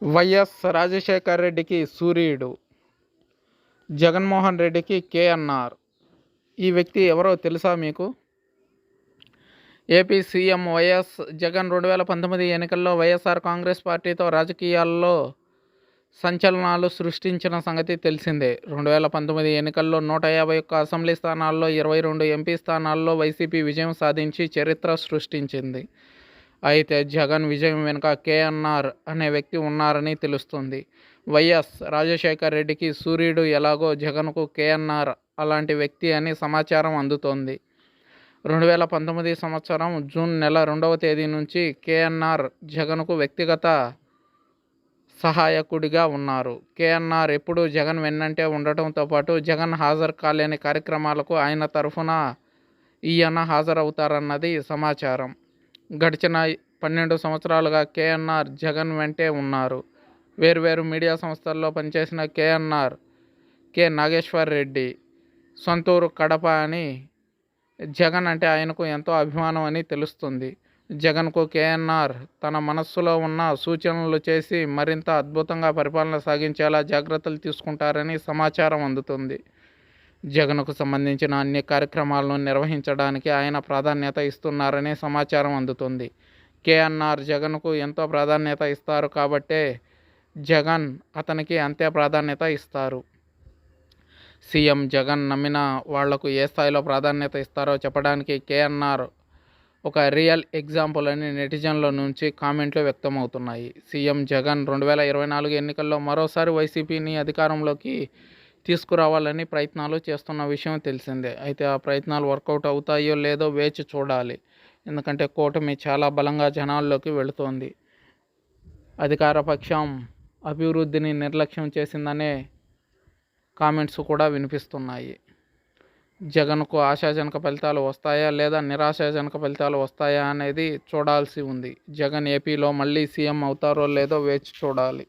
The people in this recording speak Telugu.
వైఎస్ రాజశేఖర్ రెడ్డికి సూర్యుడు, జగన్మోహన్ రెడ్డికి కేఎన్ఆర్. ఈ వ్యక్తి ఎవరో తెలుసా మీకు? ఏపీ సీఎం వైఎస్ జగన్ 2019 ఎన్నికల్లో వైఎస్ఆర్ కాంగ్రెస్ పార్టీతో రాజకీయాల్లో సంచలనాలు సృష్టించిన సంగతి తెలిసిందే. 2019 ఎన్నికల్లో 151 అసెంబ్లీ స్థానాల్లో 22 ఎంపీ స్థానాల్లో వైసీపీ విజయం సాధించి చరిత్ర సృష్టించింది. అయితే జగన్ విజయం వెనుక కేఎన్ఆర్ అనే వ్యక్తి ఉన్నారని తెలుస్తుంది. వైఎస్ రాజశేఖర్ రెడ్డికి సూర్యుడు ఎలాగో జగన్కు కేఎన్ఆర్ అలాంటి వ్యక్తి అని సమాచారం అందుతోంది. 2019 సంవత్సరం జూన్ నెల 2వ తేదీ నుంచి కేఎన్ఆర్ జగన్కు వ్యక్తిగత సహాయకుడిగా ఉన్నారు. కేఎన్ఆర్ ఎప్పుడూ జగన్ వెన్నంటే ఉండటంతో పాటు జగన్ హాజరు కాలేని కార్యక్రమాలకు ఆయన తరఫున ఈయన హాజరవుతారన్నది సమాచారం. గడిచిన 12 సంవత్సరాలుగా కేఎన్ఆర్ జగన్ వెంటే ఉన్నారు. వేర్వేరు మీడియా సంస్థల్లో పనిచేసిన కేఎన్ఆర్ కె నాగేశ్వర్ రెడ్డి సొంతూరు కడప అని, జగన్ అంటే ఆయనకు ఎంతో అభిమానం అని తెలుస్తుంది. జగన్కు కేఎన్ఆర్ తన మనస్సులో ఉన్న సూచనలు చేసి మరింత అద్భుతంగా పరిపాలన సాగించేలా జాగ్రత్తలు తీసుకుంటారని సమాచారం అందుతుంది. జగన్కు సంబంధించిన అన్ని కార్యక్రమాలను నిర్వహించడానికి ఆయన ప్రాధాన్యత ఇస్తున్నారని సమాచారం అందుతుంది. కేఎన్ఆర్ జగన్కు ఎంతో ప్రాధాన్యత ఇస్తారు కాబట్టే జగన్ అతనికి అంతే ప్రాధాన్యత ఇస్తారు. సీఎం జగన్ నమ్మిన వాళ్లకు ఏ స్థాయిలో ప్రాధాన్యత ఇస్తారో చెప్పడానికి కేఎన్ఆర్ ఒక రియల్ ఎగ్జాంపుల్ అని నెటిజన్ల నుంచి కామెంట్లు వ్యక్తమవుతున్నాయి. సీఎం జగన్ 2024 ఎన్నికల్లో మరోసారి వైసీపీని అధికారంలోకి తీసుకురావాలని ప్రయత్నాలు చేస్తున్న విషయం తెలిసిందే. అయితే ఆ ప్రయత్నాలు వర్కౌట్ అవుతాయో లేదో వేచి చూడాలి. ఎందుకంటే కూటమి చాలా బలంగా జనాల్లోకి వెళుతోంది. అధికార పక్షం అభివృద్ధిని నిర్లక్ష్యం చేసిందనే కామెంట్స్ కూడా వినిపిస్తున్నాయి. జగన్కు ఆశాజనక ఫలితాలు వస్తాయా లేదా నిరాశాజనక ఫలితాలు వస్తాయా అనేది చూడాల్సి ఉంది. జగన్ ఏపీలో మళ్ళీ సీఎం అవుతారో లేదో వేచి చూడాలి.